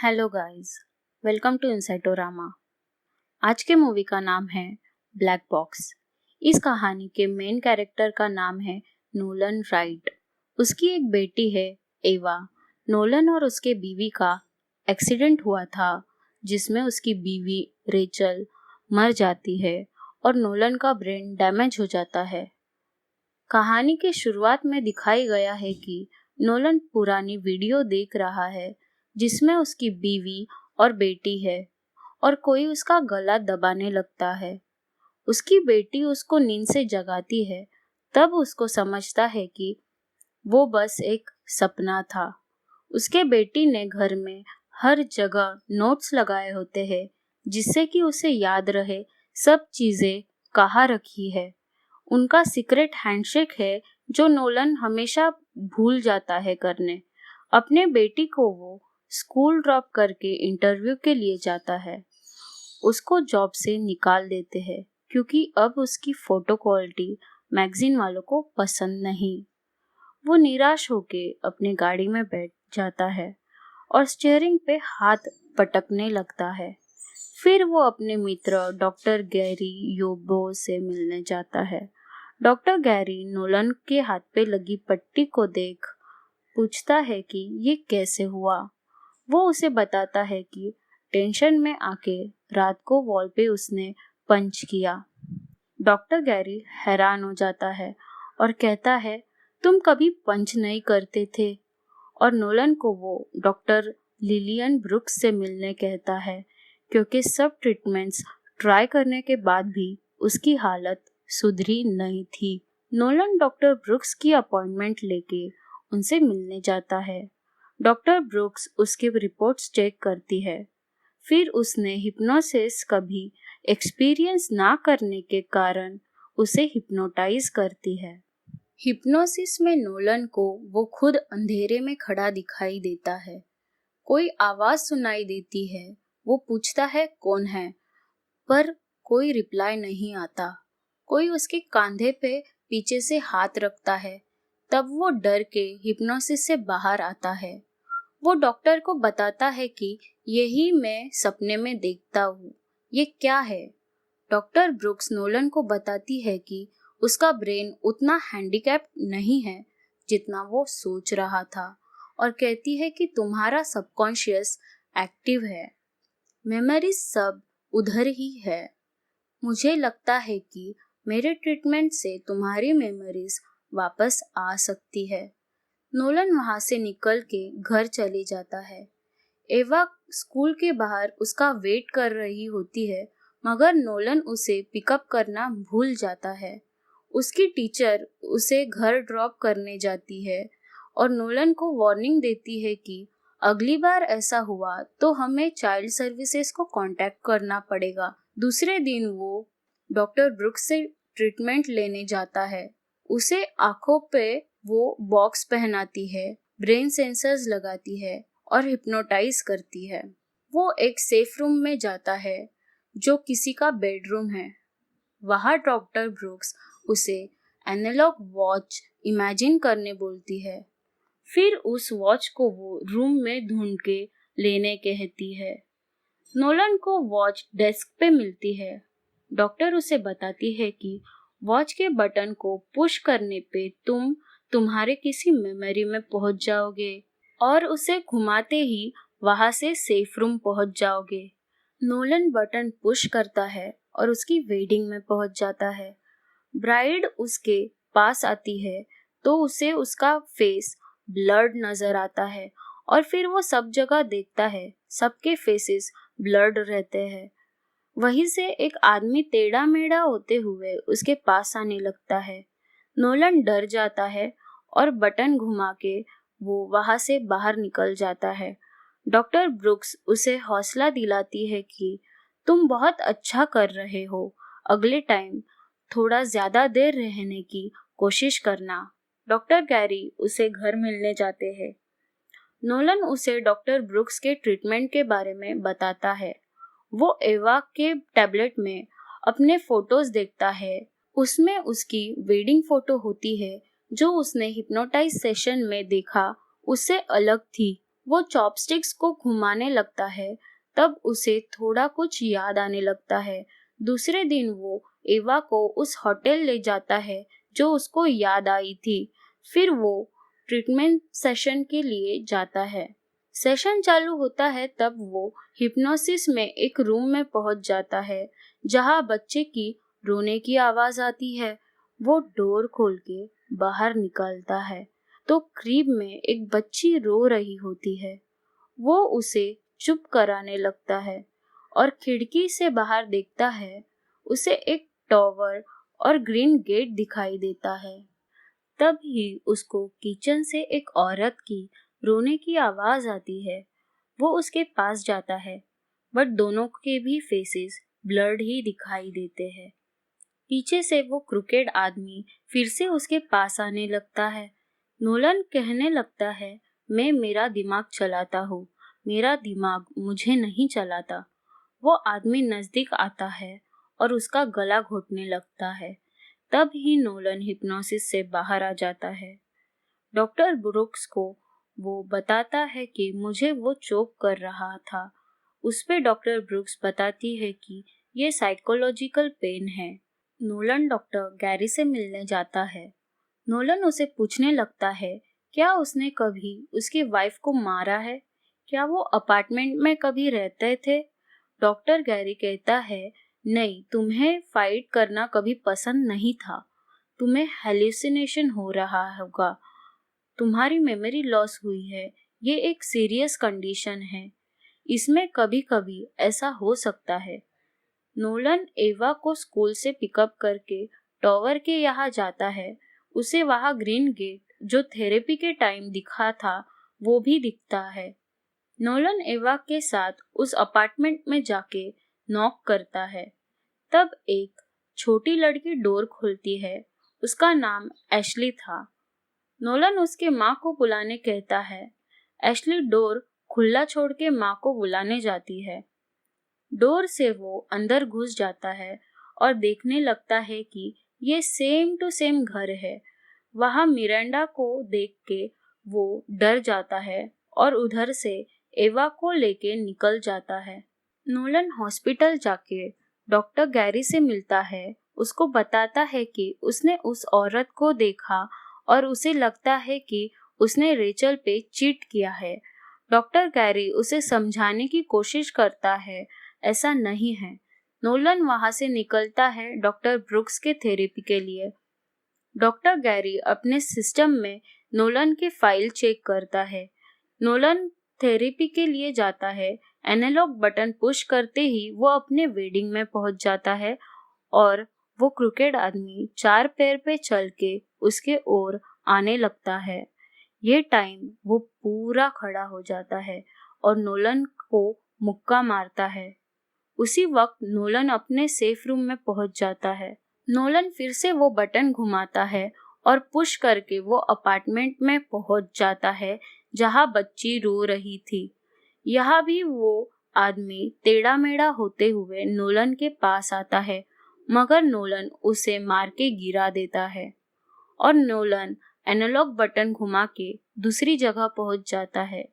Hello guys, welcome to Insightorama. आज के movie का नाम है ब्लैक बॉक्स। इस कहानी के मेन कैरेक्टर का नाम है नोलन राइट। उसकी एक बेटी है एवा। नोलन और उसके बीवी का एक्सीडेंट हुआ था जिसमें उसकी बीवी रेचल मर जाती है और नोलन का ब्रेन डैमेज हो जाता है। कहानी की शुरुआत में दिखाई गया है कि नोलन पुरानी वीडियो देख रहा है जिसमें उसकी बीवी और बेटी है और कोई उसका गला दबाने लगता है। उसकी बेटी उसको नींद से जगाती है, तब उसको समझता है कि वो बस एक सपना था। उसके बेटी ने घर में हर जगह नोट्स लगाए होते हैं जिससे कि उसे याद रहे सब चीजें कहाँ रखी है। उनका सीक्रेट हैंडशेक है जो नोलन हमेशा भूल जाता है करने। अपने बेटी को वो स्कूल ड्रॉप करके इंटरव्यू के लिए जाता है। उसको जॉब से निकाल देते हैं क्योंकि अब उसकी फोटो क्वालिटी मैगजीन वालों को पसंद नहीं। वो निराश होके अपनी गाड़ी में बैठ जाता है और स्टीयरिंग पे हाथ पटकने लगता है। फिर वो अपने मित्र डॉक्टर गैरी योबो से मिलने जाता है। डॉक्टर गैरी नोलन के हाथ पे लगी पट्टी को देख पूछता है कि ये कैसे हुआ। वो उसे बताता है कि टेंशन में आके रात को वॉल पे उसने पंच किया। डॉक्टर गैरी हैरान हो जाता है और कहता है, तुम कभी पंच नहीं करते थे। और नोलन को वो डॉक्टर लिलियन ब्रुक्स से मिलने कहता है क्योंकि सब ट्रीटमेंट्स ट्राई करने के बाद भी उसकी हालत सुधरी नहीं थी। नोलन डॉक्टर ब्रुक्स की अपॉइंटमेंट लेके उनसे मिलने जाता है। डॉक्टर ब्रुक्स उसके रिपोर्ट्स चेक करती है। फिर उसने हिप्नोसिस कभी एक्सपीरियंस ना करने के कारण उसे हिप्नोटाइज करती है। हिप्नोसिस में नोलन को वो खुद अंधेरे में खड़ा दिखाई देता है। कोई आवाज सुनाई देती है। वो पूछता है कौन है, पर कोई रिप्लाई नहीं आता। कोई उसके कंधे पे पीछे से हाथ रखता है। तब वो डर के हिप्नोसिस से बाहर आता है। वो डॉक्टर को बताता है कि यही मैं सपने में देखता हूँ, ये क्या है। डॉक्टर ब्रुक्स नोलन को बताती है कि उसका ब्रेन उतना हैंडीकैप्ड नहीं है जितना वो सोच रहा था और कहती है कि तुम्हारा सबकॉन्शियस एक्टिव है, मेमोरीज सब उधर ही है। मुझे लगता है कि मेरे ट्रीटमेंट से तुम्हारी मेमोरीज वापस आ सकती है। नोलन वहां से निकल के घर चली जाता है। एवा स्कूल के बाहर उसका वेट कर रही होती है, मगर नोलन उसे पिकअप करना भूल जाता है। उसकी टीचर उसे घर ड्रॉप करने जाती है और नोलन को वार्निंग देती है कि अगली बार ऐसा हुआ तो हमें चाइल्ड सर्विसेज को कांटेक्ट करना पड़ेगा। दूसरे दिन वो डॉक्टर ब्रुक्स से ट्रीटमेंट लेने जाता है। उसे आंखों पे वो बॉक्स पहनाती है, ब्रेन सेंसर्स लगाती है और हिप्नोटाइज करती है। वो एक सेफ रूम में जाता है जो किसी का बेडरूम है। वहाँ डॉक्टर ब्रुक्स उसे एनालॉग वॉच इमेजिन करने बोलती है। फिर उस वॉच को वो रूम में ढूंढ के लेने कहती है। नोलन को वॉच डेस्क पे मिलती है। डॉक्टर उसे बताती है कि वॉच के बटन को पुश करने पे तुम तुम्हारे किसी मेमोरी में पहुंच जाओगे और उसे घुमाते ही वहां से सेफ रूम पहुंच जाओगे। नोलन बटन पुश करता है और उसकी वेडिंग में पहुंच जाता है। ब्राइड उसके पास आती है तो उसे उसका फेस ब्लर्ड नजर आता है और फिर वो सब जगह देखता है, सबके फेसेस ब्लर्ड रहते हैं। वहीं से एक आदमी टेढ़ा मेढ़ा होते हुए उसके पास आने लगता है। नोलन डर जाता है और बटन घुमा के वो वहां से बाहर निकल जाता है। डॉक्टर ब्रुक्स उसे हौसला दिलाती है कि तुम बहुत अच्छा कर रहे हो, अगले टाइम थोड़ा ज्यादा देर रहने की कोशिश करना। डॉक्टर गैरी उसे घर मिलने जाते हैं। नोलन उसे डॉक्टर ब्रुक्स के ट्रीटमेंट के बारे में बताता है। वो एवा के टैबलेट में अपने फोटोज देखता है। उसमें उसकी वेडिंग फोटो होती है जो उसने हिप्नोटाइज सेशन में देखा, उससे अलग थी। वो चॉपस्टिक्स को घुमाने लगता है, तब उसे थोड़ा कुछ याद आने लगता है। दूसरे दिन वो एवा को उस होटल ले जाता है जो उसको याद आई थी। फिर वो ट्रीटमेंट सेशन के लिए जाता है। सेशन चालू होता है तब वो हिप्नोसिस में एक रूम में पहुंच जाता है जहां बच्चे की रोने की आवाज आती है। वो डोर खोल के बाहर निकलता है तो क्रीब में एक बच्ची रो रही होती है। वो उसे चुप कराने लगता है और खिड़की से बाहर देखता है। उसे एक टॉवर और ग्रीन गेट दिखाई देता है। तब ही उसको किचन से एक औरत की रोने की आवाज आती है। वो उसके पास जाता है, बट दोनों के भी फेसेस ब्लर्ड ही दिखाई देते हैं। पीछे से वो क्रिकेट आदमी फिर से उसके पास आने लगता है। नोलन कहने लगता है, मैं मेरा दिमाग चलाता हूँ, मेरा दिमाग मुझे नहीं चलाता। वो आदमी नजदीक आता है और उसका गला घोटने लगता है। तब ही नोलन हिप्नोसिस से बाहर आ जाता है। डॉक्टर ब्रुक्स को वो बताता है कि मुझे वो चोक कर रहा था। उस पे डॉक्टर ब्रुक्स बताती है कि ये साइकोलॉजिकल पेन है। नोलन डॉक्टर गैरी से मिलने जाता है। नोलन उसे पूछने लगता है, क्या उसने कभी उसकी वाइफ को मारा है? क्या वो अपार्टमेंट में कभी रहते थे? डॉक्टर गैरी कहता है, नहीं, तुम्हें फाइट करना कभी पसंद नहीं था। तुम्हें हेल्यूसिनेशन हो रहा होगा। तुम्हारी मेमोरी लॉस हुई है। ये एक सीरियस कंडीशन है। इसमें कभी कभी ऐसा हो सकता है। नोलन एवा को स्कूल से पिकअप करके टॉवर के यहाँ जाता है। उसे वहाँ ग्रीन गेट जो थेरेपी के टाइम दिखा था वो भी दिखता है। नोलन एवा के साथ उस अपार्टमेंट में जाके नॉक करता है। तब एक छोटी लड़की डोर खोलती है। उसका नाम एशली था। नोलन उसके माँ को बुलाने कहता है। एशली डोर खुला छोड़ के माँ को बुलाने जाती है। डोर से वो अंदर घुस जाता है और देखने लगता है कि ये सेम टू सेम घर है। वहाँ मिरांडा को देख के वो डर जाता है और उधर से एवा को लेके निकल जाता है। नोलन हॉस्पिटल जाके डॉक्टर गैरी से मिलता है। उसको बताता है कि उसने उस औरत को देखा और उसे लगता है कि उसने रेचल पे चीट किया है। डॉक्टर गैरी उसे समझाने की कोशिश करता है, ऐसा नहीं है। नोलन वहां से निकलता है डॉक्टर ब्रुक्स के थेरेपी के लिए। डॉक्टर गैरी अपने सिस्टम में नोलन के फाइल चेक करता है। नोलन थेरेपी के लिए जाता है। एनालॉग बटन पुश करते ही वो अपने वेडिंग में पहुंच जाता है और वो क्रिकेट आदमी 4 पैर पे चल के उसके ओर आने लगता है। ये टाइम वो पूरा खड़ा हो जाता है और नोलन को मुक्का मारता है। उसी वक्त नोलन अपने सेफ रूम में पहुंच जाता है। नोलन फिर से वो बटन घुमाता है और पुश करके वो अपार्टमेंट में पहुंच जाता है जहां बच्ची रो रही थी। यहाँ भी वो आदमी टेढ़ा मेढ़ा होते हुए नोलन के पास आता है, मगर नोलन उसे मार के गिरा देता है और नोलन एनालॉग बटन घुमा के दूसरी जगह पहुंच जाता है।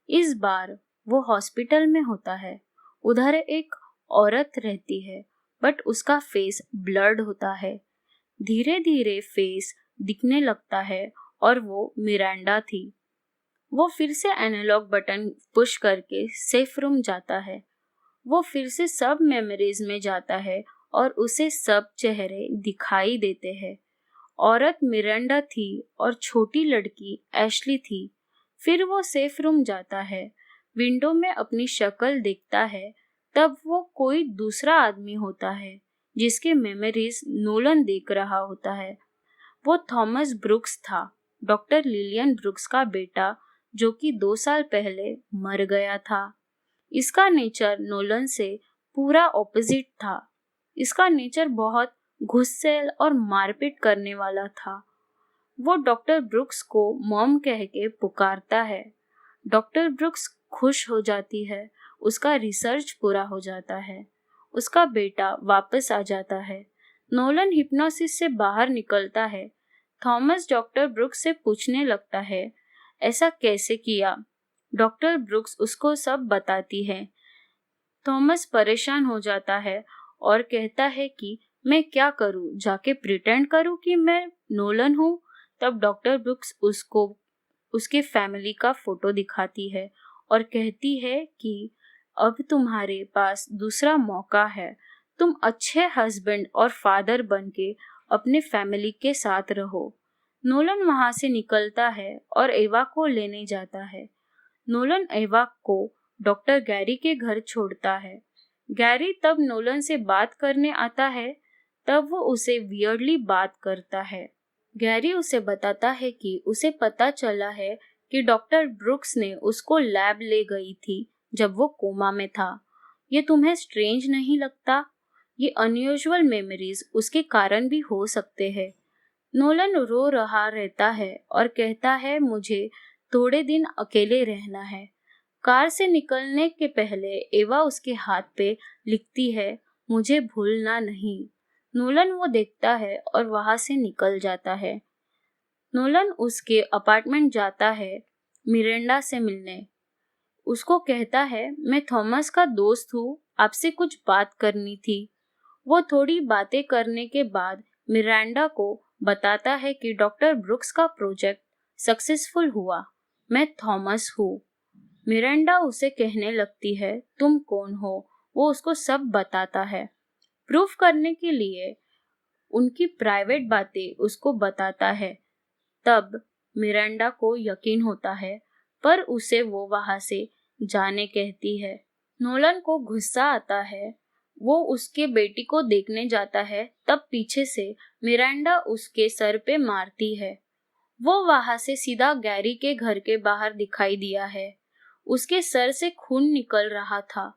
इस बार वो हॉस्पिटल में होता है। उधर एक औरत रहती है, बट उसका फेस ब्लर्ड होता है। धीरे धीरे फेस दिखने लगता है और वो मिरांडा थी। वो फिर से एनालॉग बटन पुश करके सेफ रूम जाता है। वो फिर से सब मेमोरीज में जाता है और उसे सब चेहरे दिखाई देते हैं। औरत मिरांडा थी और छोटी लड़की एशली थी। फिर वो सेफ रूम जाता है। विंडो में अपनी शक्ल देखता है। तब वो कोई दूसरा आदमी होता है जिसके मेमोरीज नोलन देख रहा होता है। वो थॉमस ब्रुक्स था, डॉक्टर लिलियन ब्रुक्स का बेटा, जो कि 2 साल पहले मर गया था। इसका नेचर नोलन से पूरा ऑपोजिट था। इसका नेचर बहुत गुस्सैल और मारपीट करने वाला था। वो डॉक्टर ब्रुक्स को मॉम कह के पुकारता है। डॉक्टर ब्रुक्स खुश हो जाती है। उसका रिसर्च पूरा हो जाता है। उसका बेटा वापस आ जाता है। नोलन हिप्नोसिस से बाहर निकलता है। थॉमस डॉक्टर ब्रुक्स से पूछने लगता है, ऐसा कैसे किया? डॉक्टर ब्रुक्स उसको सब बताती है। थॉमस परेशान हो जाता है और कहता है कि मैं क्या करूं, जाके प्रिटेंड करूं कि मैं नोलन हूं। तब डॉक्टर ब्रुक्स उसको उसके फैमिली का फोटो दिखाती है और कहती है कि अब तुम्हारे पास दूसरा मौका है, तुम अच्छे हस्बैंड और फादर बनके अपने फैमिली के साथ रहो। नोलन वहां से निकलता है और एवा को लेने जाता है। नोलन एवा को डॉक्टर गैरी के घर छोड़ता है। गैरी तब नोलन से बात करने आता है, तब वो उसे वियर्डली बात करता है। गैरी उसे बताता है कि उसे पता चला है कि डॉक्टर ब्रुक्स ने उसको लैब ले गई थी जब वो कोमा में था। ये तुम्हें स्ट्रेंज नहीं लगता? ये अनयूजुअल मेमोरीज उसके कारण भी हो सकते हैं। नोलन रो रहा रहता है और कहता है मुझे थोड़े दिन अकेले रहना है। कार से निकलने के पहले एवा उसके हाथ पे लिखती है मुझे भूलना नहीं। नोलन वो देखता है और वहां से निकल जाता है। नोलन उसके अपार्टमेंट जाता है मिरेंडा से मिलने। उसको कहता है मैं थॉमस का दोस्त हूँ, आपसे कुछ बात करनी थी। वो थोड़ी बातें करने के बाद मिरांडा को बताता है कि डॉक्टर ब्रुक्स का प्रोजेक्ट सक्सेसफुल हुआ। मैं थॉमस हूँ। मिरांडा उसे कहने लगती है तुम कौन हो। वो उसको सब बताता है। प्रूफ करने के लिए उनकी प्राइवेट बातें उसको बताता है। तब मिरांडा को यकीन होता है, पर उसे वो वहां से जाने कहती है। नोलन को गुस्सा आता है। वो उसके बेटी को देखने जाता है, तब पीछे से मिरांडा उसके सर पे मारती है। वो वहां से सीधा गैरी के घर के बाहर दिखाई दिया है। उसके सर से खून निकल रहा था।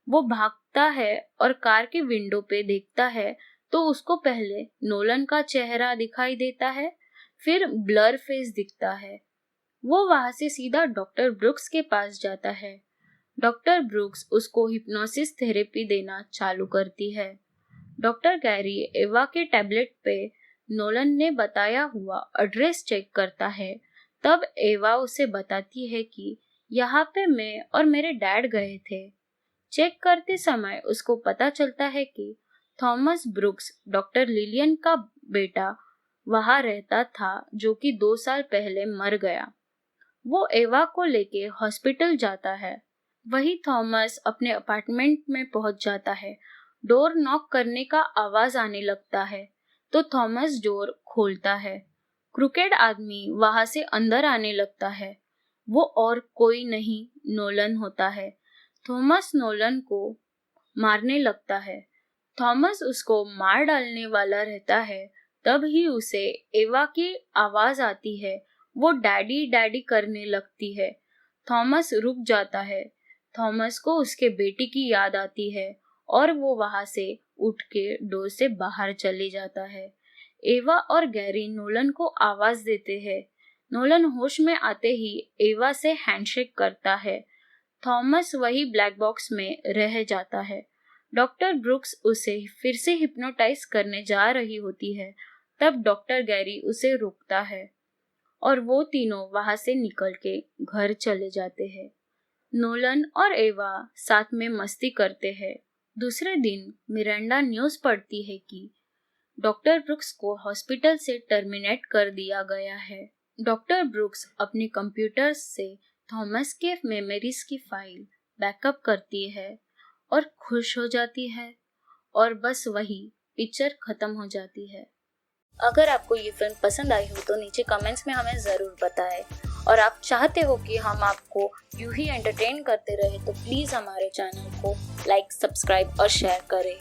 वो भागता है और कार के विंडो पे देखता है तो उसको पहले नोलन का चेहरा दिखाई देता है, फिर ब्लर फेस दिखता है। वो वहां से सीधा डॉक्टर ब्रुक्स के पास जाता है। डॉक्टर ब्रुक्स उसको हिप्नोसिस थेरेपी देना चालू करती है। डॉक्टर गैरी एवा के टैबलेट पे नोलन ने बताया हुआ एड्रेस चेक करता है। तब एवा उसे बताती है कि यहाँ पे मैं और मेरे डैड गए थे। चेक करते समय उसको पता चलता है कि थॉमस ब्रुक्स डॉक्टर लिलियन का बेटा वहां रहता था, जो कि 2 साल पहले मर गया। वो एवा को लेके हॉस्पिटल जाता है। वही थॉमस अपने अपार्टमेंट में पहुंच जाता है। डोर नॉक करने का आवाज आने लगता है तो थॉमस डोर खोलता है। क्रूकेड आदमी वहां से अंदर आने लगता है। वो और कोई नहीं नोलन होता है। थॉमस नोलन को मारने लगता है। थॉमस उसको मार डालने वाला रहता है, तब ही उसे एवा की आवाज आती है। वो डैडी डैडी करने लगती है। थॉमस रुक जाता है। थॉमस को उसके बेटी की याद आती है और वो वहां से उठ के डोर से बाहर चले जाता है। एवा और गैरी नोलन को आवाज देते हैं। नोलन होश में आते ही एवा से हैंडशेक करता है। थॉमस वही ब्लैक बॉक्स में रह जाता है। डॉक्टर ब्रुक्स उसे फिर से हिप्नोटाइज करने जा रही होती है, तब डॉक्टर गैरी उसे रोकता है और वो तीनों वहां से निकल के घर चले जाते हैं। नोलन और एवा साथ में मस्ती करते हैं। दूसरे दिन मिरांडा न्यूज पढ़ती है कि डॉक्टर ब्रुक्स को हॉस्पिटल से टर्मिनेट कर दिया गया है। डॉक्टर ब्रुक्स अपने कंप्यूटर से थॉमस के मेमोरीज की फाइल बैकअप करती है और खुश हो जाती है, और बस वही पिक्चर खत्म हो जाती है। अगर आपको ये फिल्म पसंद आई हो तो नीचे कमेंट्स में हमें ज़रूर बताएं, और आप चाहते हो कि हम आपको यूं ही एंटरटेन करते रहे तो प्लीज़ हमारे चैनल को लाइक, सब्सक्राइब और शेयर करें।